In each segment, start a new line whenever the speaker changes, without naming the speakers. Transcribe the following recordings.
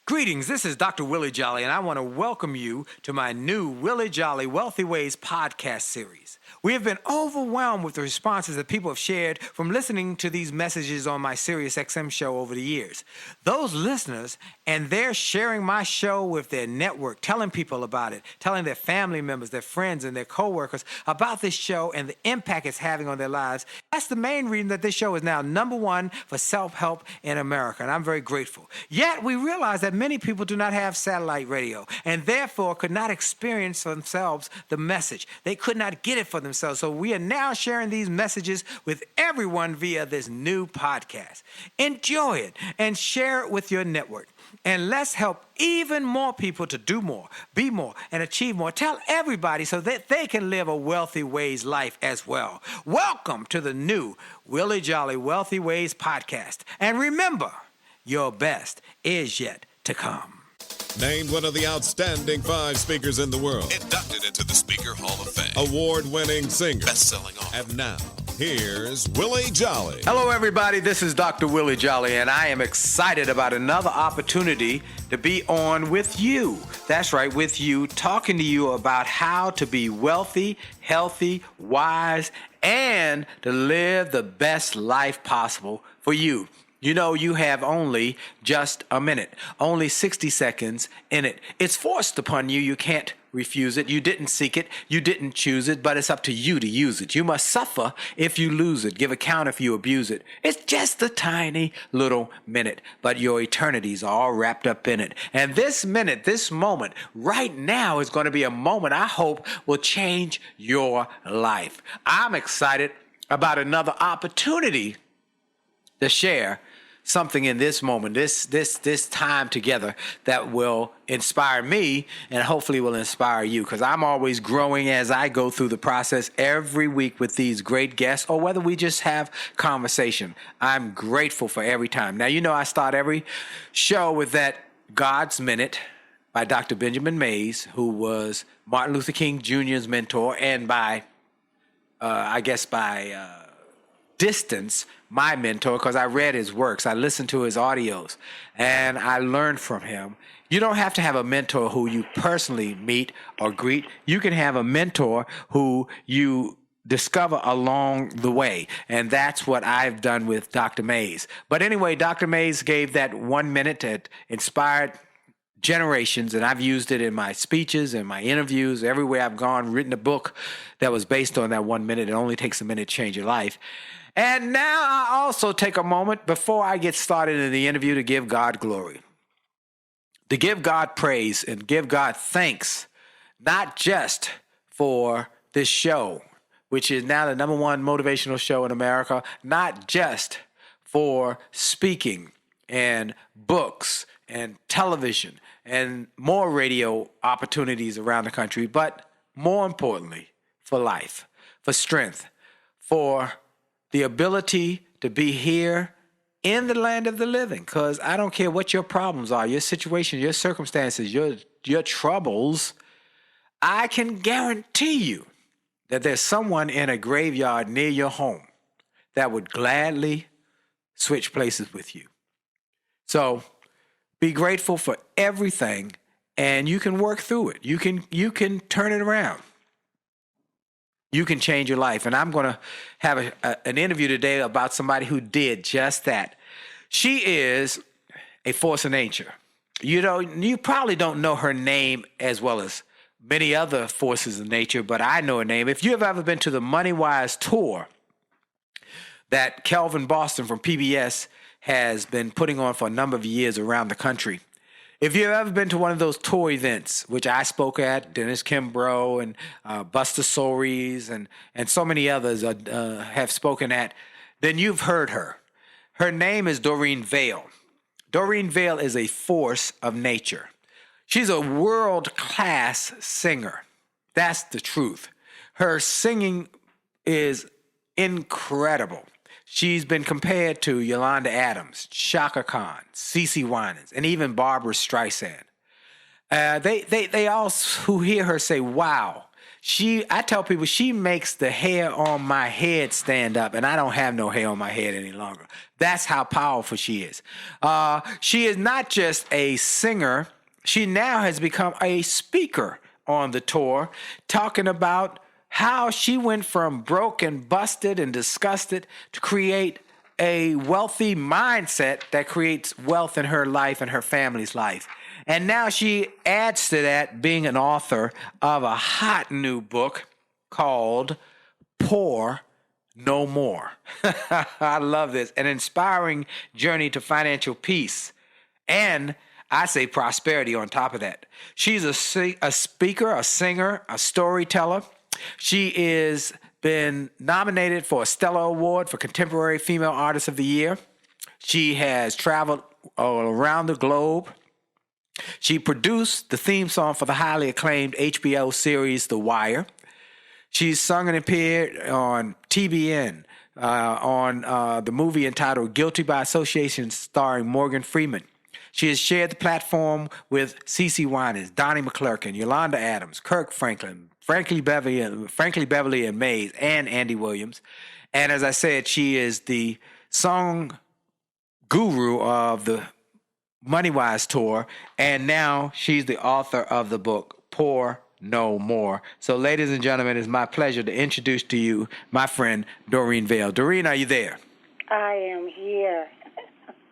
Greetings, this is Dr. Willie Jolley, and I want to welcome you to my new Willie Jolley Wealthy Ways podcast series. We have been overwhelmed with the responses that people have shared from listening to these messages on my SiriusXM show over the years. Those listeners, and they're sharing my show with their network, telling people about it, telling their family members, their friends, and their coworkers about this show and the impact it's having on their lives. That's the main reason that this show is now #1 for self-help in America, and I'm very grateful. Yet, we realize that many people do not have satellite radio and therefore could not experience for themselves the message. They could not get it for themselves. So we are now sharing these messages with everyone via this new podcast. Enjoy it and share it with your network. And let's help even more people to do more, be more, and achieve more. Tell everybody so that they can live a Wealthy Ways life as well. Welcome to the new Willie Jolley Wealthy Ways podcast. And remember, your best is yet to come.
Named one of the outstanding 5 speakers in the world.
Inducted into the Speaker Hall of Fame.
Award-winning singer.
Best-selling author.
And now, here's Willie Jolley.
Hello, everybody. This is Dr. Willie Jolley, and I am excited about another opportunity to be on with you. That's right, with you, talking to you about how to be wealthy, healthy, wise, and to live the best life possible for you. You know, you have only just a minute, only 60 seconds in it. It's forced upon you. You can't refuse it. You didn't seek it. You didn't choose it, but it's up to you to use it. You must suffer if you lose it. Give account if you abuse it. It's just a tiny little minute, but your eternities are all wrapped up in it. And this minute, this moment, right now is going to be a moment I hope will change your life. I'm excited about another opportunity to share something in this moment, this time together that will inspire me and hopefully will inspire you, because I'm always growing as I go through the process every week with these great guests, or whether we just have conversation. I'm grateful for every time. Now, you know, I start every show with that God's Minute by Dr. Benjamin Mays, who was Martin Luther King Jr.'s mentor, and by distance, my mentor, because I read his works, I listened to his audios, and I learned from him. You don't have to have a mentor who you personally meet or greet. You can have a mentor who you discover along the way, and that's what I've done with Dr. Mays. But anyway, Dr. Mays gave that 1 minute that inspired generations, and I've used it in my speeches and my interviews, everywhere I've gone, written a book that was based on that 1 minute. It only takes a minute to change your life. And now I also take a moment before I get started in the interview to give God glory, to give God praise and give God thanks, not just for this show, which is now the #1 motivational show in America, not just for speaking and books and television and more radio opportunities around the country, but more importantly, for life, for strength, for the ability to be here in the land of the living. Because I don't care what your problems are, your situation, your circumstances, your troubles, I can guarantee you that there's someone in a graveyard near your home that would gladly switch places with you. So be grateful for everything, and you can work through it. You can turn it around. You can change your life. And I'm going to have an interview today about somebody who did just that. She is a force of nature. You know, you probably don't know her name as well as many other forces of nature, but I know her name. If you've ever been to the Money Wise tour that Kelvin Boston from PBS has been putting on for a number of years around the country, if you've ever been to one of those tour events, which I spoke at, Dennis Kimbrough and Buster Soaries and so many others have spoken at, then you've heard her. Her name is Doreen Vail. Doreen Vail is a force of nature. She's a world-class singer. That's the truth. Her singing is incredible. She's been compared to Yolanda Adams, Chaka Khan, CeCe Winans, and even Barbara Streisand. They all who hear her say, wow, I tell people she makes the hair on my head stand up, and I don't have no hair on my head any longer. That's how powerful she is. She is not just a singer. She now has become a speaker on the tour, talking about how she went from broke and busted and disgusted to create a wealthy mindset that creates wealth in her life and her family's life. And now she adds to that being an author of a hot new book called Poor No More. I love this. An inspiring journey to financial peace. And I say prosperity on top of that. She's a speaker, a singer, a storyteller. She is been nominated for a Stellar Award for Contemporary Female Artist of the Year. She has traveled all around the globe. She produced the theme song for the highly acclaimed HBO series The Wire. She's sung and appeared on TBN, on the movie entitled Guilty by Association starring Morgan Freeman. She has shared the platform with CeCe Winans, Donnie McClurkin, Yolanda Adams, Kirk Franklin, Frankly Beverly and Mays, and Andy Williams. And as I said, she is the song guru of the MoneyWise tour, and now she's the author of the book Poor No More. So, ladies and gentlemen, it's my pleasure to introduce to you my friend Doreen Vail. Doreen, are you there?
I am here.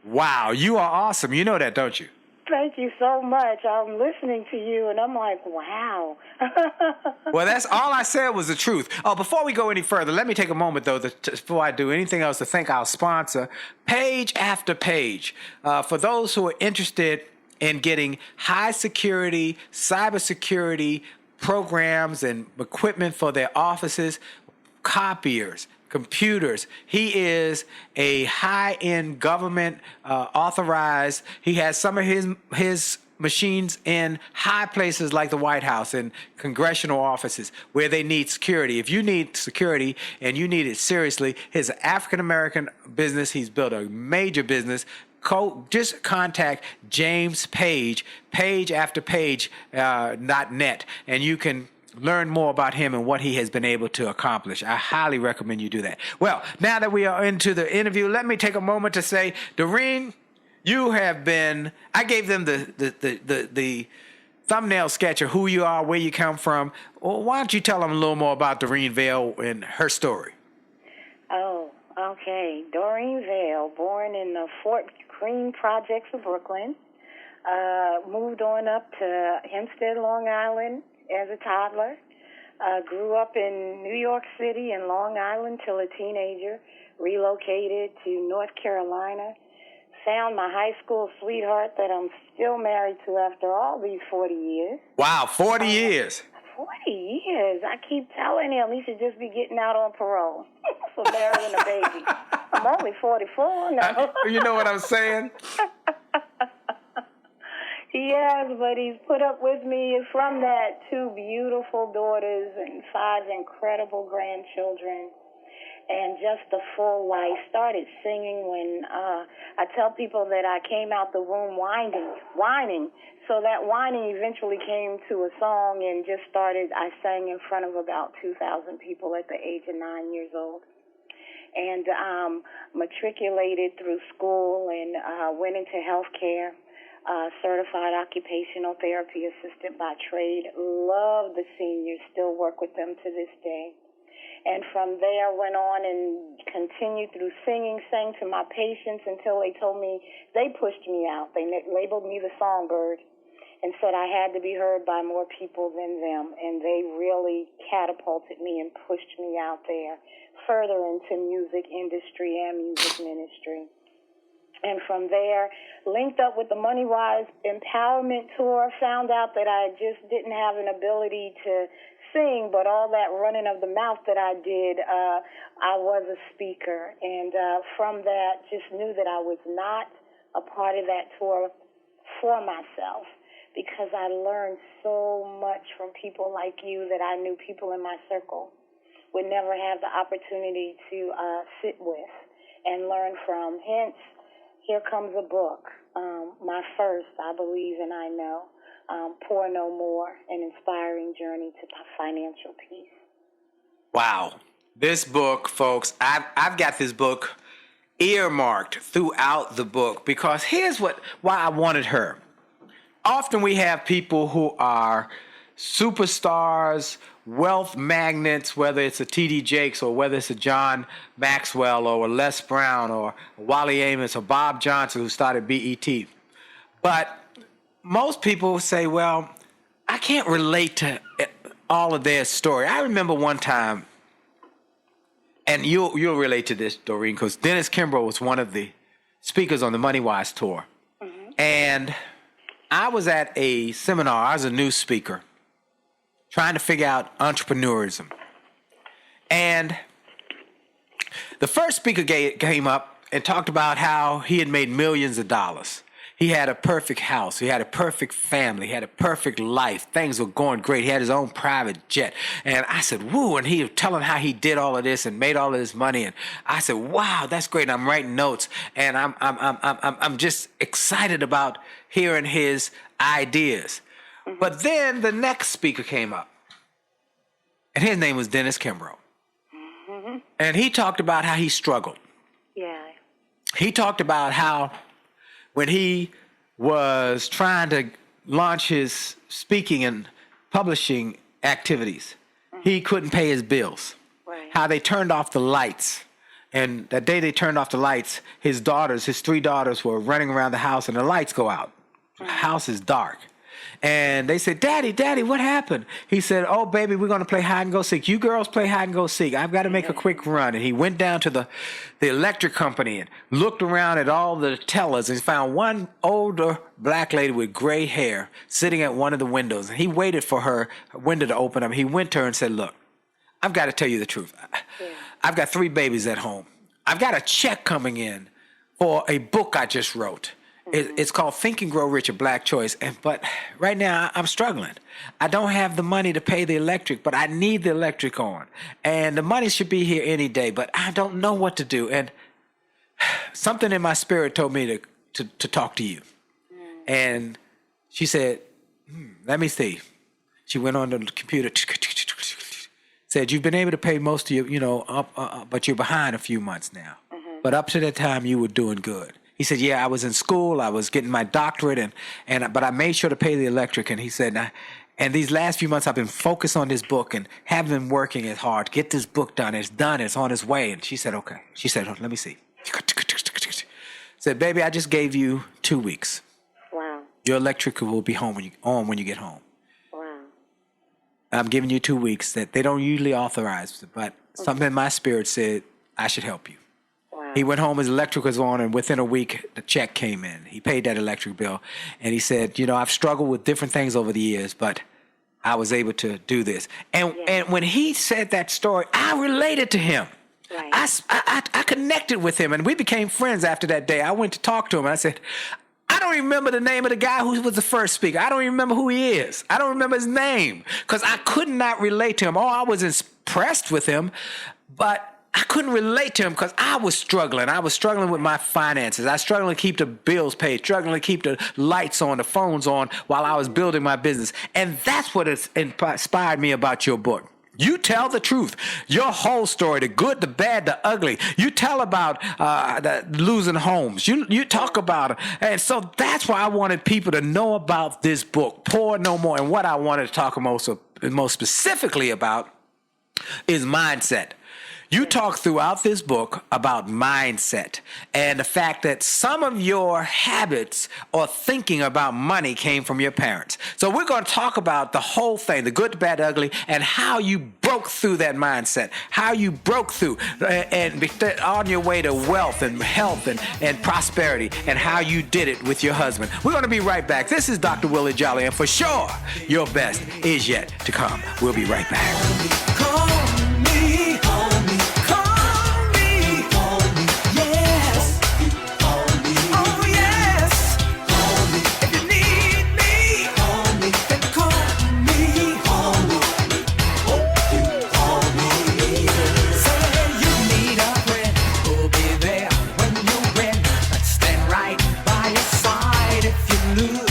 Wow, you are awesome. You know that, don't you?
Thank you so much. I'm listening to you, and I'm like, wow.
Well, that's all I said was the truth. Oh, before we go any further, let me take a moment, though, before I do anything else, to thank our sponsor, Page After Page. For those who are interested in getting high security, cybersecurity programs and equipment for their offices, copiers, computers. He is a high-end government authorized. He has some of his machines in high places like the White House and congressional offices where they need security. If you need security and you need it seriously, his African-American business, he's built a major business. Just contact James Page, pageafterpage.net, and you can learn more about him and what he has been able to accomplish. I highly recommend you do that. Well, now that we are into the interview, let me take a moment to say, Doreen, you have been, I gave them the thumbnail sketch of who you are, where you come from. Well, why don't you tell them a little more about Doreen Vail and her story?
Oh, okay. Doreen Vail, born in the Fort Greene projects of Brooklyn, moved on up to Hempstead, Long Island as a toddler, grew up in New York City and Long Island till a teenager, relocated to North Carolina, found my high school sweetheart that I'm still married to after all these 40 years.
Wow, 40 years.
40 years. I keep telling him he should just be getting out on parole for marrying a baby. I'm only 44 now.
You know what I'm saying?
Yes, but he's put up with me. From that, 2 beautiful daughters and 5 incredible grandchildren, and just a full life. Started singing when I tell people that I came out the womb whining. So that whining eventually came to a song and just started. I sang in front of about 2,000 people at the age of 9 years old. And matriculated through school and went into healthcare. Certified occupational therapy assistant by trade. Love the seniors, still work with them to this day. And from there went on and continued through singing, sang to my patients until they told me, they pushed me out. They labeled me the songbird and said I had to be heard by more people than them. And they really catapulted me and pushed me out there further into music industry and music ministry. And from there, linked up with the MoneyWise Empowerment Tour, found out that I just didn't have an ability to sing, but all that running of the mouth that I did, I was a speaker. And from that, just knew that I was not a part of that tour for myself, because I learned so much from people like you that I knew people in my circle would never have the opportunity to sit with and learn from. Hence, here comes a book, my first, I believe and I know, Pour No More, An Inspiring Journey to Financial Peace.
Wow. This book, folks, I've got this book earmarked throughout the book because here's why I wanted her. Often we have people who are superstars, wealth magnets, whether it's a T.D. Jakes or whether it's a John Maxwell or a Les Brown or Wally Amos or Bob Johnson who started BET. But most people say, well, I can't relate to all of their story. I remember one time, and you'll relate to this, Doreen, because Dennis Kimbrough was one of the speakers on the Money Wise tour. Mm-hmm. And I was at a seminar. I was a new speaker trying to figure out entrepreneurism. And the first speaker came up and talked about how he had made millions of dollars. He had a perfect house. He had a perfect family. He had a perfect life. Things were going great. He had his own private jet. And I said, woo. And he was telling how he did all of this and made all of this money. And I said, wow, that's great. And I'm writing notes. And I'm just excited about hearing his ideas. Mm-hmm. But then the next speaker came up. And his name was Dennis Kimbrough. Mm-hmm. And he talked about how he struggled.
Yeah.
He talked about how when he was trying to launch his speaking and publishing activities, he couldn't pay his bills.
Right.
How they turned off the lights. And that day they turned off the lights, his 3 daughters were running around the house and the lights go out. The house is dark. And they said, Daddy, what happened? He said, oh, baby, we're going to play hide and go seek. You girls play hide and go seek. I've got to make a quick run. And he went down to the electric company and looked around at all the tellers and found one older black lady with gray hair sitting at one of the windows. And he waited for her window to open up. He went to her and said, look, I've got to tell you the truth. I've got 3 babies at home. I've got a check coming in for a book I just wrote. It's called Think and Grow Rich, a Black Choice. But right now I'm struggling. I don't have the money to pay the electric, but I need the electric on. And the money should be here any day, but I don't know what to do. And something in my spirit told me to talk to you. And she said, let me see. She went on the computer, said, you've been able to pay most of your, but you're behind a few months now. Mm-hmm. But up to that time, you were doing good. He said, yeah, I was in school. I was getting my doctorate, but I made sure to pay the electric. And he said, and these last few months, I've been focused on this book and have been working as hard to get this book done. It's done. It's on its way. And she said, okay. She said, let me see. Said, baby, I just gave you 2 weeks.
Wow.
Your electric will be home when you get home.
Wow.
I'm giving you 2 weeks that they don't usually authorize, but something in my spirit said I should help you. He went home, his electric was on, and within a week, the check came in. He paid that electric bill. And he said, I've struggled with different things over the years, but I was able to do this. And when he said that story, I related to him.
Right.
I connected with him, and we became friends after that day. I went to talk to him, and I said, I don't even remember the name of the guy who was the first speaker. I don't even remember who he is. I don't remember his name because I could not relate to him. Oh, I was impressed with him, but I couldn't relate to him because I was struggling. I was struggling with my finances. I was struggling to keep the bills paid, struggling to keep the lights on, the phones on while I was building my business. And that's what has inspired me about your book. You tell the truth, your whole story, the good, the bad, the ugly. You tell about losing homes. You talk about it. And so that's why I wanted people to know about this book, Pour No More. And what I wanted to talk most specifically about is mindset. You talk throughout this book about mindset and the fact that some of your habits or thinking about money came from your parents. So we're going to talk about the whole thing, the good, the bad, the ugly, and how you broke through that mindset, how you broke through and on your way to wealth and health and prosperity, and how you did it with your husband. We're going to be right back. This is Dr. Willie Jolley, and for sure, your best is yet to come. We'll be right back.
Stand right by your side if you lose.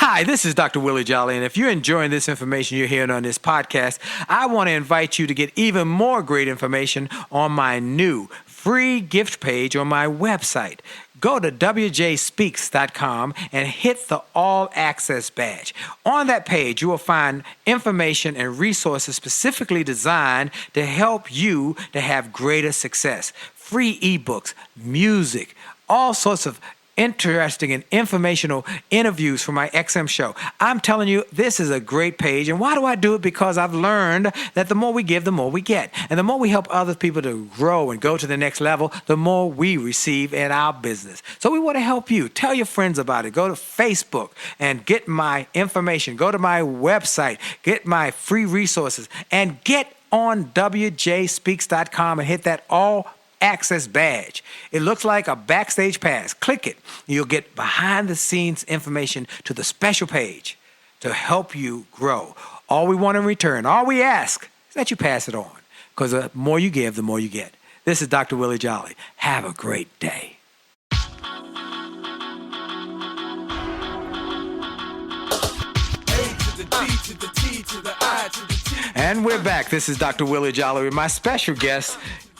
Hi, this is Dr. Willie Jolley, and if you're enjoying this information you're hearing on this podcast, I want to invite you to get even more great information on my new free gift page on my website. Go to wjspeaks.com and hit the All Access badge. On that page, you will find information and resources specifically designed to help you to have greater success. Free ebooks, music, all sorts of interesting and informational interviews for my XM show. I'm telling you, this is a great page. And why do I do it? Because I've learned that the more we give, the more we get. And the more we help other people to grow and go to the next level, the more we receive in our business. So we want to help you. Tell your friends about it. Go to Facebook and get my information. Go to my website, get my free resources, and get on wjspeaks.com and hit that All Access badge. It looks like a backstage pass. Click it. You'll get behind the scenes information to the special page to help you grow. All we want in return, all we ask is that you pass it on, because the more you give, the more you get. This is Dr. Willie Jolley. Have a great day. And we're back. This is Dr. Willie Jolley with my special guest,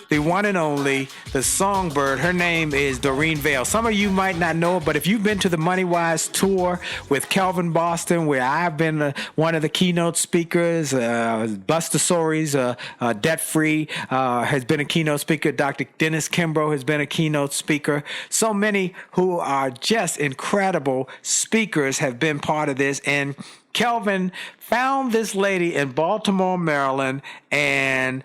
the one and only, the songbird. Her name is Doreen Vail. Some of you might not know her, but if you've been to the Money Wise tour with Kelvin Boston, where I've been one of the keynote speakers, Buster Soaries, Debt Free, has been a keynote speaker. Dr. Dennis Kimbrough has been a keynote speaker. So many who are just incredible speakers have been part of this. And Kelvin found this lady in Baltimore, Maryland, and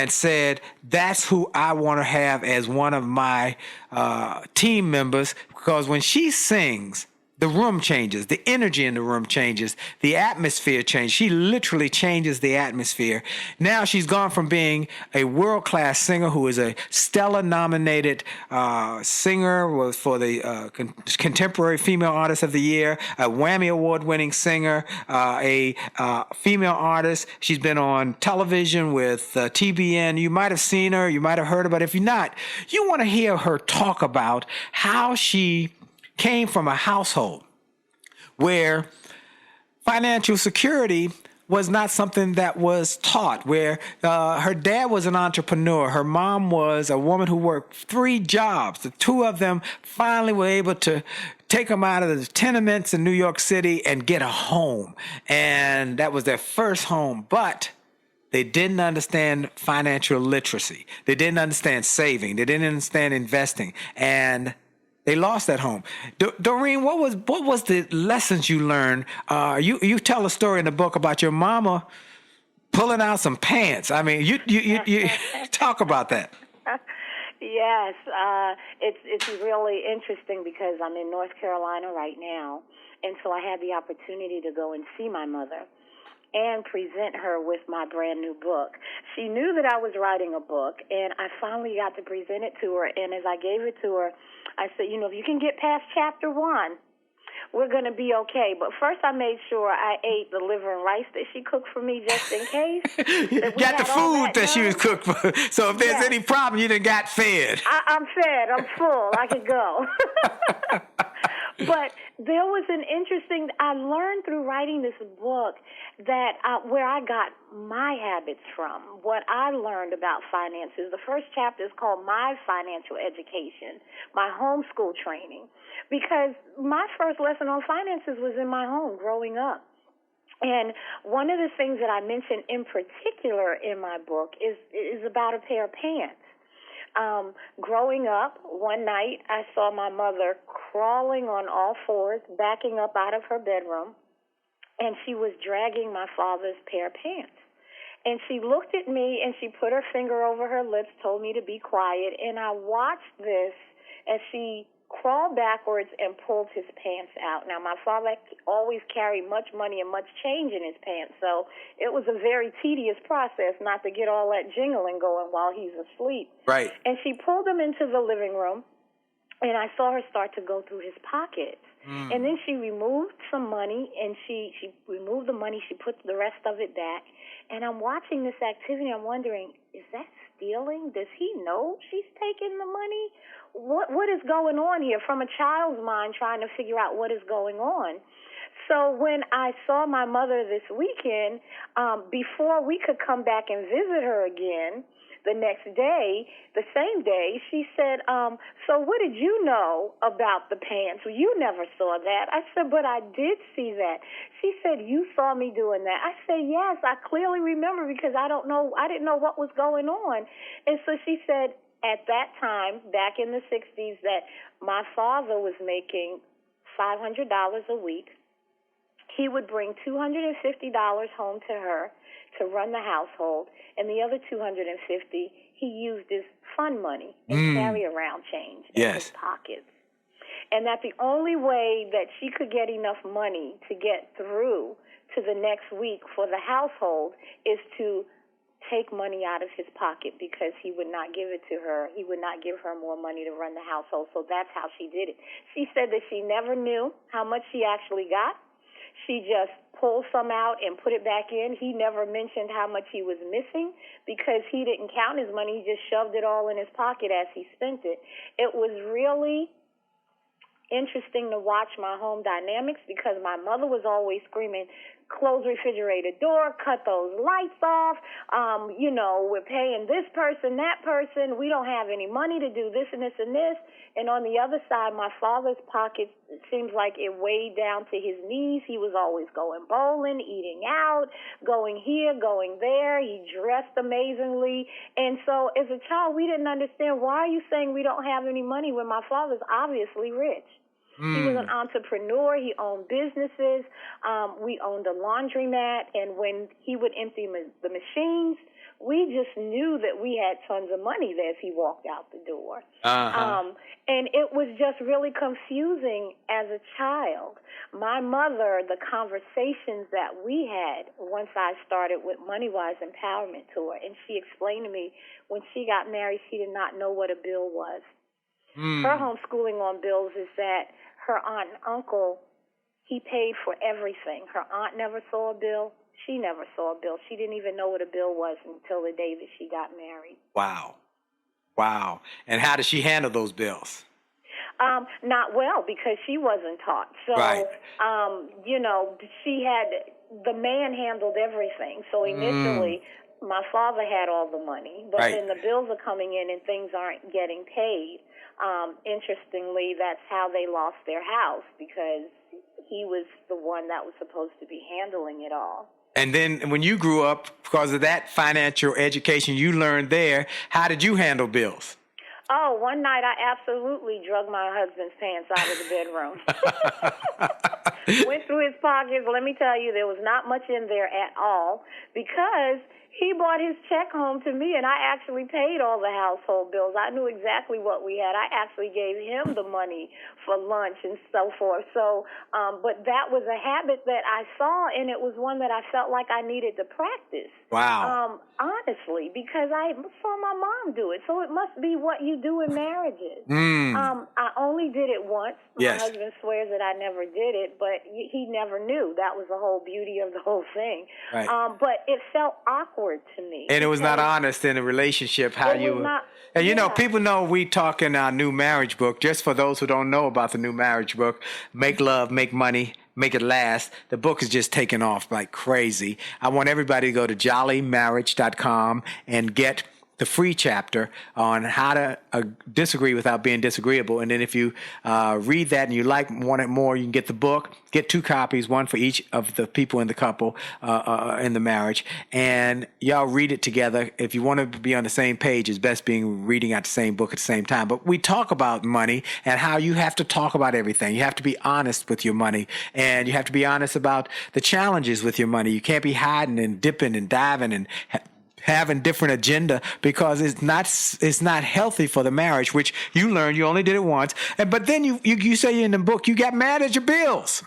said, that's who I want to have as one of my team members, because when she sings, the room changes, the energy in the room changes, the atmosphere changes. She literally changes the atmosphere. Now she's gone from being a world-class singer who is a Stella-nominated singer for the Contemporary Female Artist of the Year, a Whammy Award-winning singer, a female artist. She's been on television with TBN. You might have seen her, you might have heard about it. If you're not, you want to hear her talk about how she came from a household where financial security was not something that was taught, where her dad was an entrepreneur. Her mom was a woman who worked 3 jobs. The 2 of them finally were able to take them out of the tenements in New York City and get a home. And that was their first home. But they didn't understand financial literacy. They didn't understand saving. They didn't understand investing. And they lost that home. Doreen, what was the lessons you learned? You tell a story in the book about your mama pulling out some pants. I mean, you talk about that.
Yes, it's really interesting because I'm in North Carolina right now, and so I had the opportunity to go and see my mother and present her with my brand new book. She knew that I was writing a book, and I finally got to present it to her. And as I gave it to her, I said, if you can get past chapter 1, we're going to be okay. But first I made sure I ate the liver and rice that she cooked for me just in case.
Got the food that she was cooked for. So if there's any problem, you done got fed.
I'm fed. I'm full. I could go. But there was I learned through writing this book that where I got my habits from, what I learned about finances. The first chapter is called My Financial Education, my homeschool training, because my first lesson on finances was in my home growing up. And one of the things that I mentioned in particular in my book is about a pair of pants. Growing up, one night I saw my mother crawling on all fours, backing up out of her bedroom, and she was dragging my father's pair of pants. And she looked at me and she put her finger over her lips, told me to be quiet, and I watched this as she crawled backwards and pulled his pants out. Now, my father always carried much money and much change in his pants, so it was a very tedious process not to get all that jingling going while he's asleep.
Right.
And she pulled him into the living room, and I saw her start to go through his pockets. And then she removed some money, and she removed the money. She put the rest of it back. And I'm watching this activity. I'm wondering, is that stealing? Does he know she's taking the money? What is going on here? From a child's mind trying to figure out what is going on. So when I saw my mother this weekend, before we could come back and visit her again, the next day, the same day, she said, so what did you know about the pants? Well, you never saw that. I said, but I did see that. She said, you saw me doing that. I said, yes, I clearly remember because I didn't know what was going on. And so she said, at that time, back in the 60s, that my father was making $500 a week. He would bring $250 home to her to run the household, and the other $250 he used as fun money and carry around change in his pockets. And that the only way that she could get enough money to get through to the next week for the household is to take money out of his pocket because he would not give it to her. He would not give her more money to run the household. So that's how she did it. She said that she never knew how much she actually got. She just pulled some out and put it back in. He never mentioned how much he was missing because he didn't count his money. He just shoved it all in his pocket as he spent it. It was really interesting to watch my home dynamics because my mother was always screaming, close refrigerator door, cut those lights off, we're paying this person, that person, we don't have any money to do this and this and this. And on the other side, my father's pockets, it seems like it weighed down to his knees. He was always going bowling, eating out, going here, going there. He dressed amazingly. And so as a child, we didn't understand, why are you saying we don't have any money when my father's obviously rich? He was an entrepreneur. He owned businesses. We owned a laundromat. And when he would empty the machines, we just knew that we had tons of money there as he walked out the door. And it was just really confusing as a child. My mother, the conversations that we had once I started with Money Wise Empowerment Tour, and she explained to me when she got married, she did not know what a bill was. Her homeschooling on bills is that her aunt and uncle, he paid for everything. Her aunt never saw a bill. She never saw a bill. She didn't even know what a bill was until the day that she got married.
Wow. And how did she handle those bills?
Not well, because she wasn't taught. So,
right.
She had, the man handled everything. So initially, my father had all the money, but then the bills are coming in and things aren't getting paid. Interestingly, that's how they lost their house, because he was the one that was supposed to be handling it all.
And then when you grew up, because of that financial education you learned there, how did you handle bills?
Oh, one night I absolutely drug my husband's pants out of the bedroom. Went through his pockets. Let me tell you, there was not much in there at all, because he brought his check home to me, and I actually paid all the household bills. I knew exactly what we had. I actually gave him the money for lunch and so forth. So, but that was a habit that I saw, and it was one that I felt like I needed to practice.
Wow.
Honestly, because I saw my mom do it. So it must be what you do in marriages. I only did it once.
Yes.
My husband swears that I never did it, but he never knew. That was the whole beauty of the whole thing.
Right.
But it felt awkward to me.
And it was not honest in a relationship. People know we talk in our new marriage book. Just for those who don't know about the new marriage book, Make Love, Make Money, Make It Last. The book is just taking off like crazy. I want everybody to go to jollymarriage.com and get the free chapter on how to disagree without being disagreeable. And then if you read that and you want it more, you can get the book. Get 2 copies, one for each of the people in the couple, in the marriage. And y'all read it together. If you want to be on the same page, it's best being reading out the same book at the same time. But we talk about money and how you have to talk about everything. You have to be honest with your money. And you have to be honest about the challenges with your money. You can't be hiding and dipping and diving and having different agenda, because it's not healthy for the marriage, which you learned. You only did it once. But then you say in the book you got mad at your bills.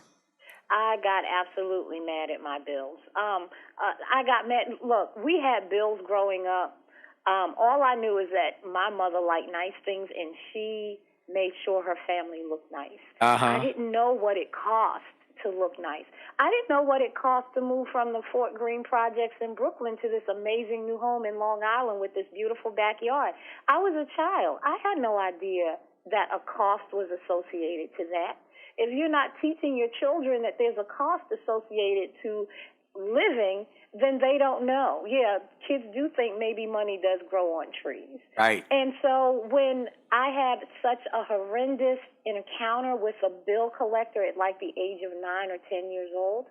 I got absolutely mad at my bills. I got mad. Look, we had bills growing up. All I knew is that my mother liked nice things, and she made sure her family looked nice. I didn't know what it cost to look nice. I didn't know what it cost to move from the Fort Greene projects in Brooklyn to this amazing new home in Long Island with this beautiful backyard. I was a child. I had no idea that a cost was associated to that. If you're not teaching your children that there's a cost associated to living, then they don't know. Yeah, kids do think maybe money does grow on trees.
Right.
And so when I had such a horrendous encounter with a bill collector at like the age of 9 or 10 years old,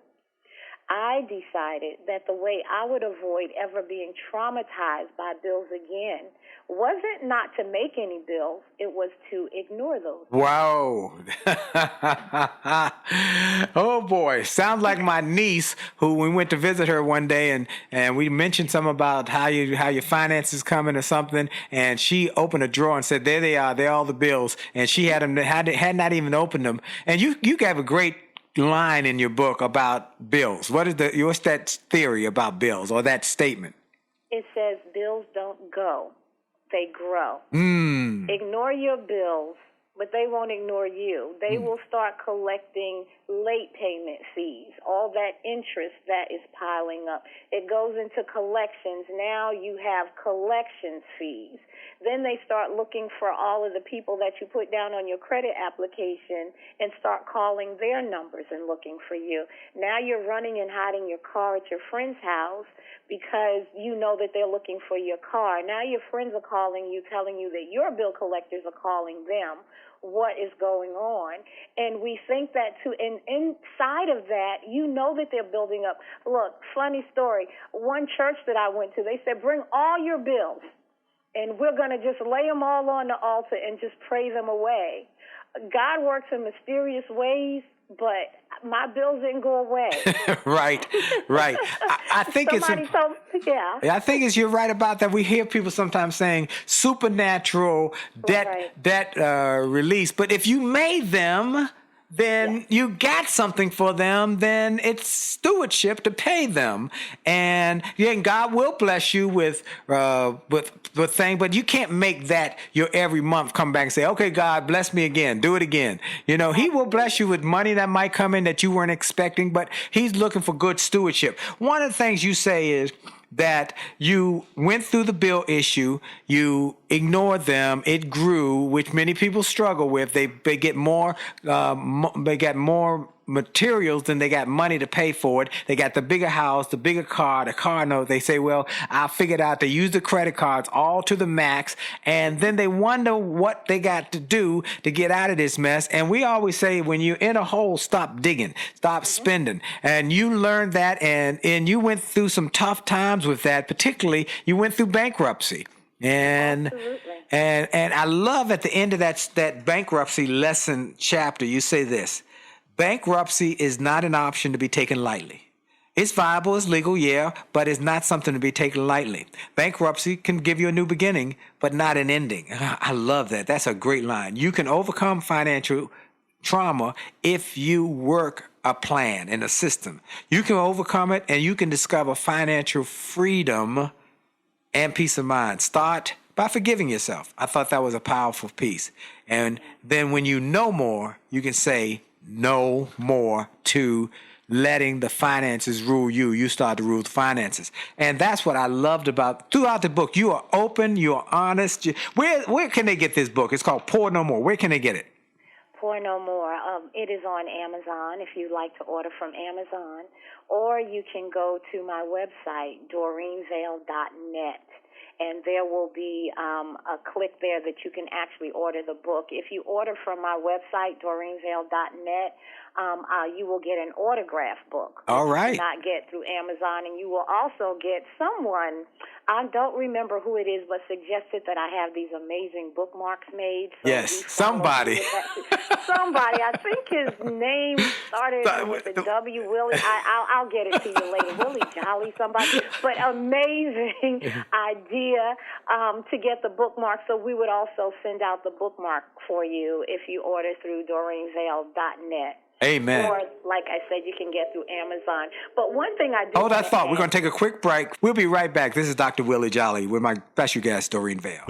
I decided that the way I would avoid ever being traumatized by bills again wasn't not to make any bills, it was to ignore those.
Wow. Oh, boy. Sounds like my niece, who we went to visit her one day, and we mentioned something about how your finances coming or something, and she opened a drawer and said, there they are, they're all the bills, and she had not even opened them. And you gave a great line in your book about bills. What's that theory about bills, or that statement?
It says bills don't go, they grow. Ignore your bills, but they won't ignore you. They will start collecting late payment fees, all that interest that is piling up. It goes into collections. Now you have collections fees. Then they start looking for all of the people that you put down on your credit application and start calling their numbers and looking for you. Now you're running and hiding your car at your friend's house because you know that they're looking for your car. Now your friends are calling you, telling you that your bill collectors are calling them. What is going on? And we think that too. And inside of that, you know that they're building up. Look, funny story. One church that I went to, they said, bring all your bills, and we're going to just lay them all on the altar and just pray them away. God works in mysterious ways, but my bills didn't go away.
Right. I think I think you're right about that. We hear people sometimes saying supernatural debt release, but if you made them, then you got something for them, then it's stewardship to pay them. And God will bless you with things, but you can't make that your every month come back and say, okay, God, bless me again, do it again. He will bless you with money that might come in that you weren't expecting, but he's looking for good stewardship. One of the things you say is that you went through the bill issue, you ignored them, it grew, which many people struggle with. They get more materials than they got money to pay for it. They got the bigger house, the bigger car, the car note. They say, well, I figured out they use the credit cards all to the max, and then they wonder what they got to do to get out of this mess. And we always say, when you're in a hole, stop digging, stop spending. And you learned that, and you went through some tough times with that. Particularly, you went through bankruptcy. And I love at the end of that bankruptcy lesson chapter, you say this: bankruptcy is not an option to be taken lightly. It's viable, it's legal, yeah, but it's not something to be taken lightly. Bankruptcy can give you a new beginning, but not an ending. I love that. That's a great line. You can overcome financial trauma if you work a plan and a system. You can overcome it, and you can discover financial freedom and peace of mind. Start by forgiving yourself. I thought that was a powerful piece. And then when you know more, you can say no more to letting the finances rule you. You start to rule the finances. And that's what I loved about throughout the book. You are open, you are honest. Where can they get this book? It's called Pour No More. Where can they get it?
Pour No More. It is on Amazon if you'd like to order from Amazon, or you can go to my website, doreenvail.net, and there will be a click there that you can actually order the book. If you order from my website, doreenvail.net, you will get an autographed book.
All right.
You cannot get through Amazon, and you will also get someone, I don't remember who it is, but suggested that I have these amazing bookmarks made. So
yes, somebody.
Somebody. I think his name started with a W. Willie. I'll get it to you later. Willie Jolley, somebody. But amazing idea to get the bookmark. So we would also send out the bookmark for you if you order through doreenvail.net.
Amen.
Or, like I said, you can get through Amazon. But one thing I do...
Hold that thought. We're going to take a quick break. We'll be right back. This is Dr. Willie Jolley with my special guest, Doreen Vail.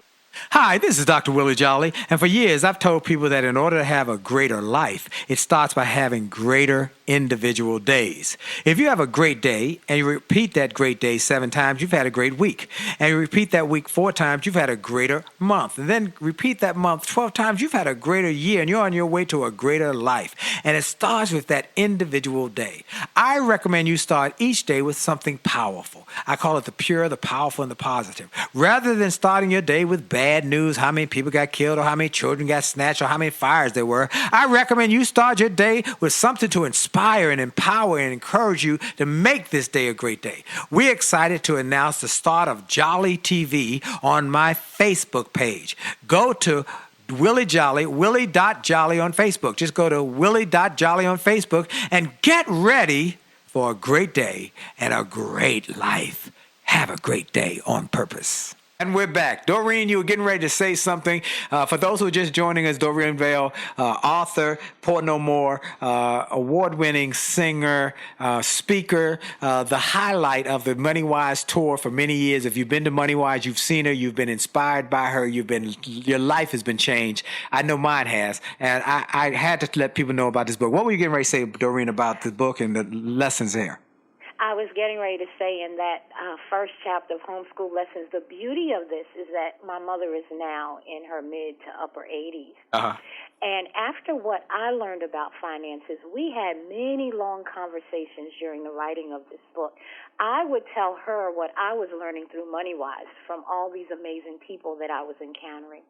Hi, this is Dr. Willie Jolley, and for years I've told people that in order to have a greater life, it starts by having greater individual days. If you have a great day and you repeat that great day 7 times, you've had a great week. And you repeat that week 4 times, you've had a greater month. And then repeat that month 12 times, you've had a greater year, and you're on your way to a greater life. And it starts with that individual day. I recommend you start each day with something powerful. I call it the pure, the powerful, and the positive. Rather than starting your day with bad news, how many people got killed or how many children got snatched or how many fires there were, I recommend you start your day with something to inspire and empower and encourage you to make this day a great day. We're excited to announce the start of Jolly TV on my Facebook page. Go to Willie Jolley, Willie.Jolley on Facebook. Just go to Willie.Jolley on Facebook and get ready for a great day and a great life. Have a great day on purpose. And we're back. Doreen, you were getting ready to say something. For those who are just joining us, Doreen Vail, author, Port No More, award-winning singer, speaker, the highlight of the Money Wise tour for many years. If you've been to Money Wise, you've seen her, you've been inspired by her, your life has been changed. I know mine has. And I had to let people know about this book. What were you getting ready to say, Doreen, about the book and the lessons there?
I was getting ready to say in that first chapter of Homeschool Lessons, the beauty of this is that my mother is now in her mid to upper 80s.
Uh-huh.
And after what I learned about finances, we had many long conversations during the writing of this book. I would tell her what I was learning through MoneyWise from all these amazing people that I was encountering.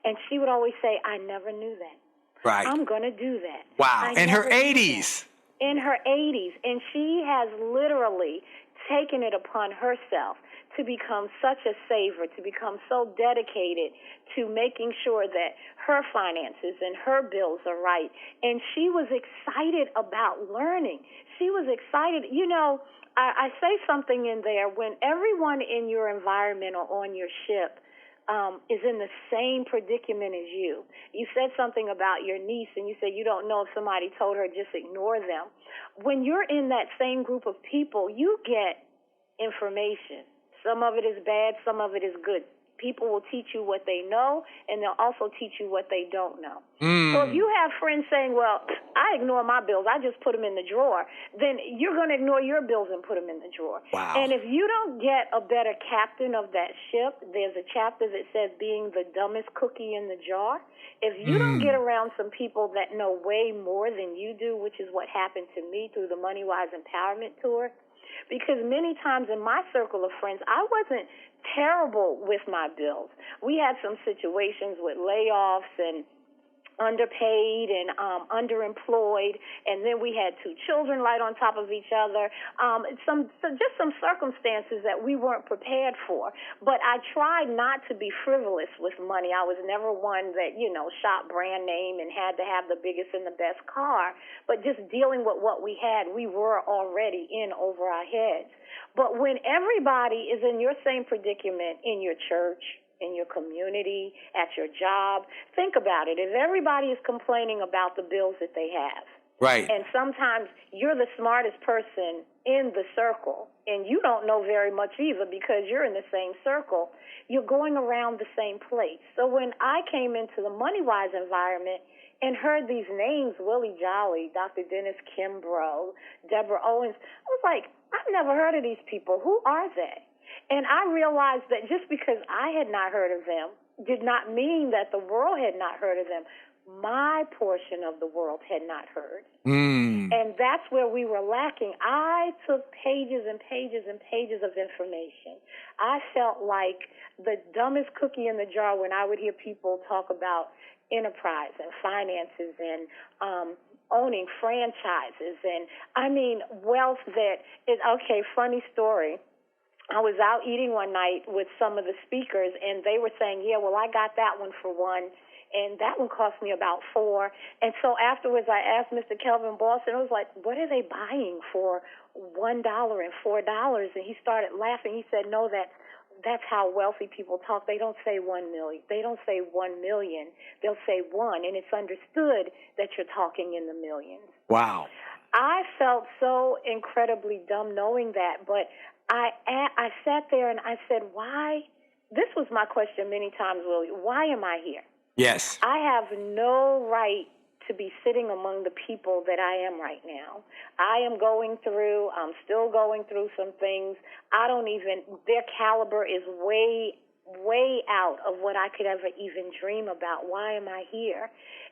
And she would always say, I never knew that.
Right.
I'm going to do that.
Wow. In her 80s.
In her 80s, and she has literally taken it upon herself to become such a saver, to become so dedicated to making sure that her finances and her bills are right. And she was excited about learning. She was excited. You know, I say something in there, when everyone in your environment or on your ship is in the same predicament as you. You said something about your niece, and you said you don't know if somebody told her, just ignore them. When you're in that same group of people, you get information. Some of it is bad, some of it is good. People will teach you what they know, and they'll also teach you what they don't know. So if you have friends saying, well, I ignore my bills, I just put them in the drawer, then you're going to ignore your bills and put them in the drawer.
Wow.
And if you don't get a better captain of that ship, there's a chapter that says being the dumbest cookie in the jar. If you don't get around some people that know way more than you do, which is what happened to me through the MoneyWise Empowerment Tour, because many times in my circle of friends, I wasn't terrible with my bills. We had some situations with layoffs and underpaid and underemployed, and then we had 2 children right on top of each other. Just some circumstances that we weren't prepared for. But I tried not to be frivolous with money. I was never one that, shop brand name and had to have the biggest and the best car. But just dealing with what we had, we were already in over our heads. But when everybody is in your same predicament in your church, in your community, at your job, think about it. If everybody is complaining about the bills that they have,
right,
and sometimes you're the smartest person in the circle, and you don't know very much either because you're in the same circle, you're going around the same place. So when I came into the MoneyWise environment and heard these names, Willie Jolley, Dr. Dennis Kimbrough, Deborah Owens, I was like, I've never heard of these people. Who are they? And I realized that just because I had not heard of them did not mean that the world had not heard of them. My portion of the world had not heard. And that's where we were lacking. I took pages and pages and pages of information. I felt like the dumbest cookie in the jar when I would hear people talk about enterprise and finances and owning franchises. And, wealth that is, okay, funny story. I was out eating one night with some of the speakers, and they were saying, yeah, well, I got that one for $1, and that one cost me about $4. And so afterwards I asked Mr. Kelvin Boston, I was like, what are they buying for $1 and $4? And he started laughing. He said, no, that's how wealthy people talk. They don't say 1 million. They don't say 1 million. They'll say 1, and it's understood that you're talking in the millions.
Wow.
I felt so incredibly dumb knowing that, but I sat there and I said, why this was my question many times, Willie. Why am I here?
Yes.
I have no right to be sitting among the people that I am right now. I'm still going through some things. Their caliber is way out of what I could ever even dream about. Why am I here?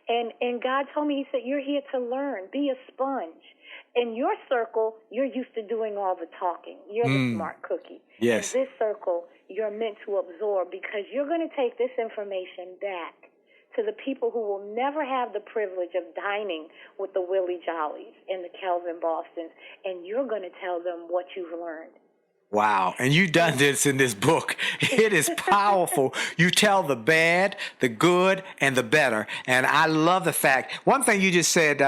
And God told me, he said, you're here to learn. Be a sponge. In your circle, you're used to doing all the talking. You're the smart cookie.
Yes.
In this circle, you're meant to absorb, because you're going to take this information back to the people who will never have the privilege of dining with the Willie Jolleys and the Kelvin Bostons, and you're going to tell them what you've learned.
Wow. And you've done this in this book. It is powerful. You tell the bad, the good, and the better. And I love the fact, one thing you just said,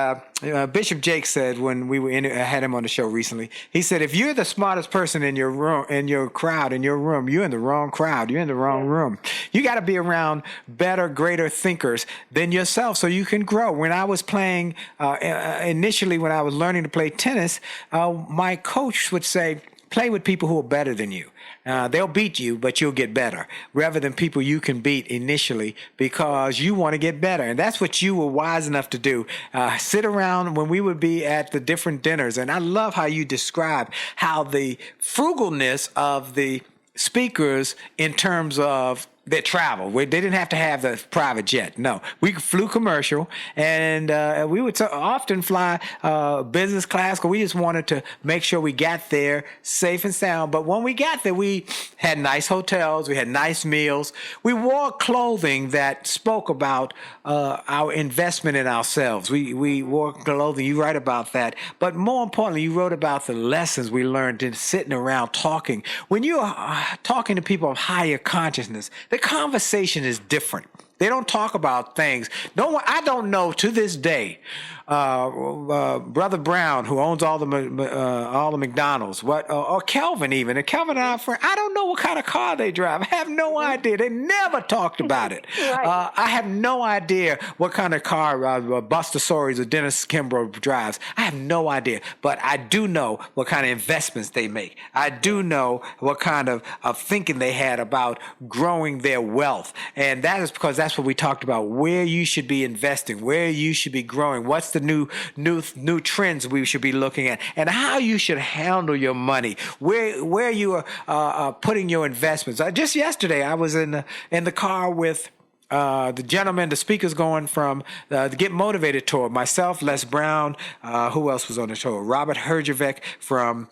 Bishop Jake said when we had him on the show recently, he said, if you're the smartest person in your room, in your crowd, in your room, you're in the wrong crowd. You're in the wrong room. You got to be around better, greater thinkers than yourself so you can grow. When I was playing, initially when I was learning to play tennis, my coach would say, play with people who are better than you. They'll beat you, but you'll get better, rather than people you can beat initially, because you want to get better. And that's what you were wise enough to do. Sit around when we would be at the different dinners. And I love how you describe how the frugalness of the speakers in terms of their travel. They didn't have to have the private jet. No, we flew commercial, and we would often fly business class, because we just wanted to make sure we got there safe and sound. But when we got there, we had nice hotels, we had nice meals, we wore clothing that spoke about our investment in ourselves. We wore clothing. You write about that, but more importantly, you wrote about the lessons we learned in sitting around talking. When you're talking to people of higher consciousness, the conversation is different. They don't talk about things. I don't know to this day, Brother Brown, who owns all the McDonald's, or Kelvin even. And Kelvin and I are friends. I don't know what kind of car they drive. I have no idea. They never talked about it. Right. I have no idea what kind of car Buster Soares or Dennis Kimbrough drives. I have no idea. But I do know what kind of investments they make. I do know what kind of thinking they had about growing their wealth. And that is because that's what we talked about, where you should be investing, where you should be growing, what's the new trends we should be looking at, and how you should handle your money, where you are putting your investments. Just yesterday, I was in the car with the gentleman, the speakers going from the Get Motivated tour, myself, Les Brown, who else was on the tour? Robert Herjavec from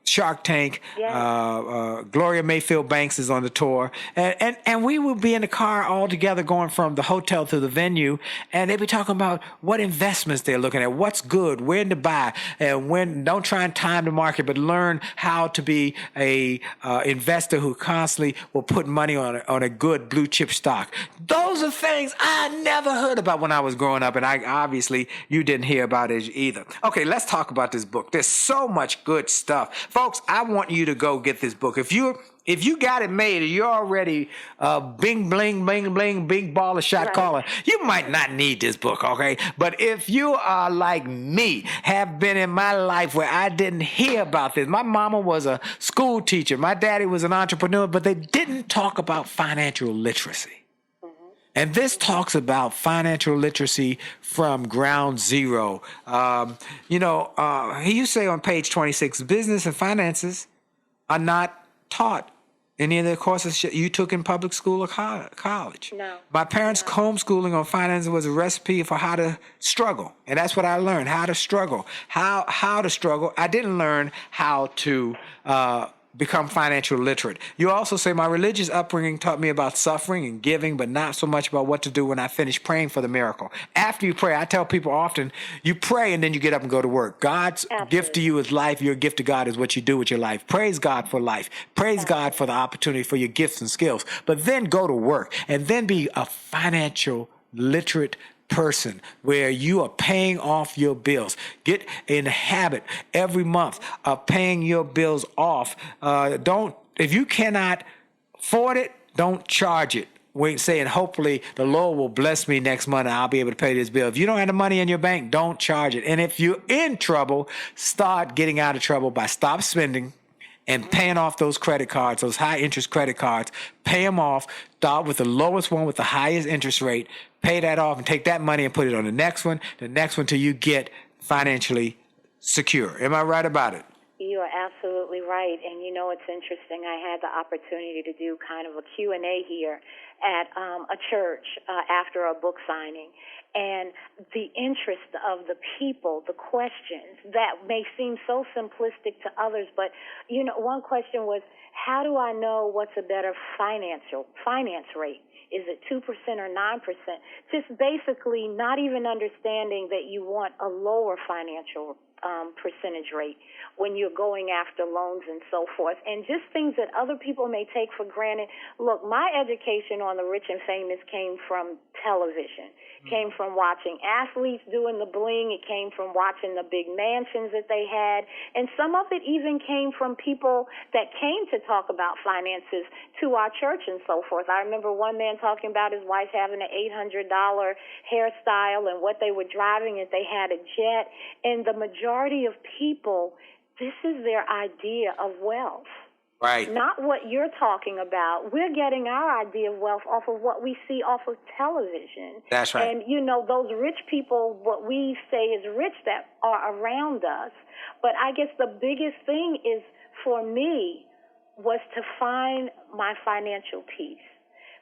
Shark Tank, yes. Gloria Mayfield Banks is on the tour, and we will be in the car all together going from the hotel to the venue, and they'll be talking about what investments they're looking at, what's good, when to buy, and when. Don't try and time the market, but learn how to be a investor who constantly will put money on a good blue chip stock. Those are things I never heard about when I was growing up, and obviously you didn't hear about it either. Okay, let's talk about this book. There's so much good stuff. Folks, I want you to go get this book. If you got it made and you're already bing, bling, bling, bling, big baller shot caller, you might not need this book, okay? But if you are like me, have been in my life where I didn't hear about this. My mama was a school teacher. My daddy was an entrepreneur, but they didn't talk about financial literacy. And this talks about financial literacy from ground zero. You say on page 26, business and finances are not taught in any of the courses you took in public school or college. No. My parents' homeschooling on finances was a recipe for how to struggle. And that's what I learned, how to struggle. How to struggle. I didn't learn how to become financial literate. You also say my religious upbringing taught me about suffering and giving, but not so much about what to do when I finish praying for the miracle. After you pray, I tell people often, you pray and then you get up and go to work. God's gift to you is life. Your gift to God is what you do with your life. Praise God for life. Praise God for the opportunity for your gifts and skills. But then go to work and then be a financial literate person where you are paying off your bills. Get in the habit every month of paying your bills off. If you cannot afford it, don't charge it. Wait, saying hopefully the Lord will bless me next month and I'll be able to pay this bill. If you don't have the money in your bank, don't charge it. And if you're in trouble, start getting out of trouble by stop spending and paying off those credit cards, those high interest credit cards, pay them off, start with the lowest one with the highest interest rate, pay that off and take that money and put it on the next one till you get financially secure. Am I right about it?
You are absolutely right. And you know, it's interesting. I had the opportunity to do kind of a Q&A here at a church after a book signing. And the interest of the people, the questions that may seem so simplistic to others, but, you know, one question was, how do I know what's a better finance rate? Is it 2% or 9%? Just basically not even understanding that you want a lower financial percentage rate when you're going after loans and so forth, and just things that other people may take for granted. Look, my education on the rich and famous came from television, came from watching athletes doing the bling, it came from watching the big mansions that they had, and some of it even came from people that came to talk about finances to our church and so forth. I remember one man talking about his wife having an $800 hairstyle and what they were driving if they had a jet, and the majority of people, this is their idea of wealth.
Right.
Not what you're talking about. We're getting our idea of wealth off of what we see off of television.
That's right.
And, you know, those rich people, what we say is rich that are around us. But I guess the biggest thing is, for me, was to find my financial peace.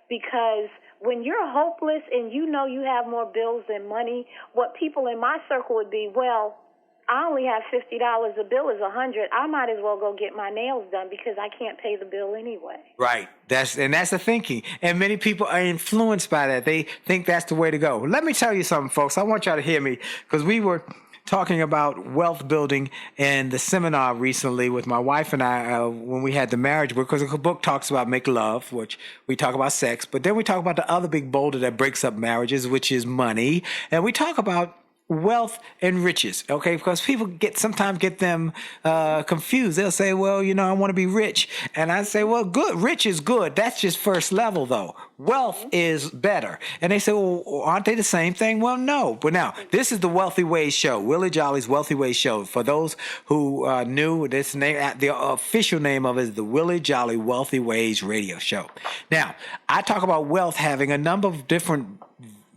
Because when you're hopeless and you know you have more bills than money, what people in my circle would be, well, I only have $50. The bill is $100. I might as well go get my nails done because I can't pay the bill anyway.
Right. That's the thinking. And many people are influenced by that. They think that's the way to go. Let me tell you something, folks. I want y'all to hear me, because we were talking about wealth building in the seminar recently with my wife and I when we had the marriage book, because the book talks about make love, which we talk about sex, but then we talk about the other big boulder that breaks up marriages, which is money. And we talk about wealth and riches, okay? Because people sometimes get them confused. They'll say, well, you know, I want to be rich. And I say, well, good. Rich is good. That's just first level, though. Wealth is better. And they say, well, aren't they the same thing? Well, no. But now, this is the Wealthy Ways Show, Willie Jolley's Wealthy Ways Show. For those who knew this name, the official name of it is the Willie Jolley Wealthy Ways Radio Show. Now, I talk about wealth having a number of different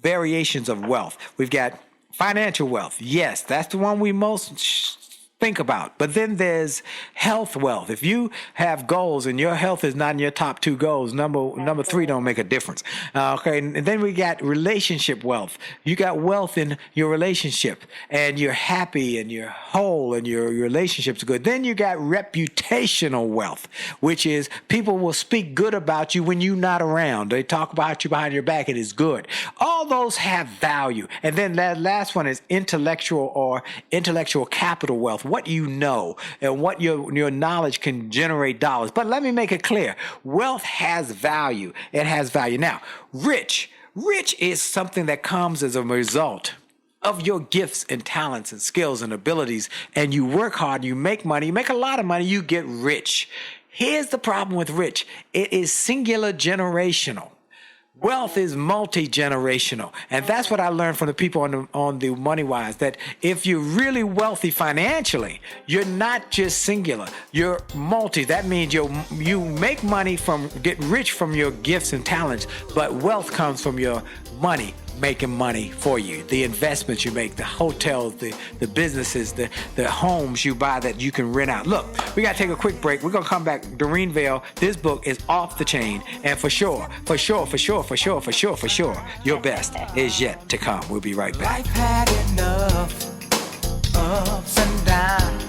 variations of wealth. We've got financial wealth. Yes, that's the one we most think about. But then there's health wealth. If you have goals and your health is not in your top two goals, number three don't make a difference. Okay, and then we got relationship wealth. You got wealth in your relationship, and you're happy and you're whole and your relationship's good. Then you got reputational wealth, which is people will speak good about you when you're not around. They talk about you behind your back. It is good. All those have value. And then that last one is intellectual capital wealth. What you know and what your knowledge can generate dollars. But let me make it clear. Wealth has value. It has value. Now, rich is something that comes as a result of your gifts and talents and skills and abilities. And you work hard, you make money, you make a lot of money, you get rich. Here's the problem with rich. It is singular generational. Wealth is multi-generational. And that's what I learned from the people on the Money Wise, that if you're really wealthy financially, you're not just singular, you're multi. That means you make money get rich from your gifts and talents, but wealth comes from your money making money for you, the investments you make, the hotels, the businesses, the homes you buy that you can rent out. Look, we got to take a quick break. We're going to come back. Doreen Vail, this book is off the chain. And for sure, your best is yet to come. We'll be right back.
Life had enough ups and downs.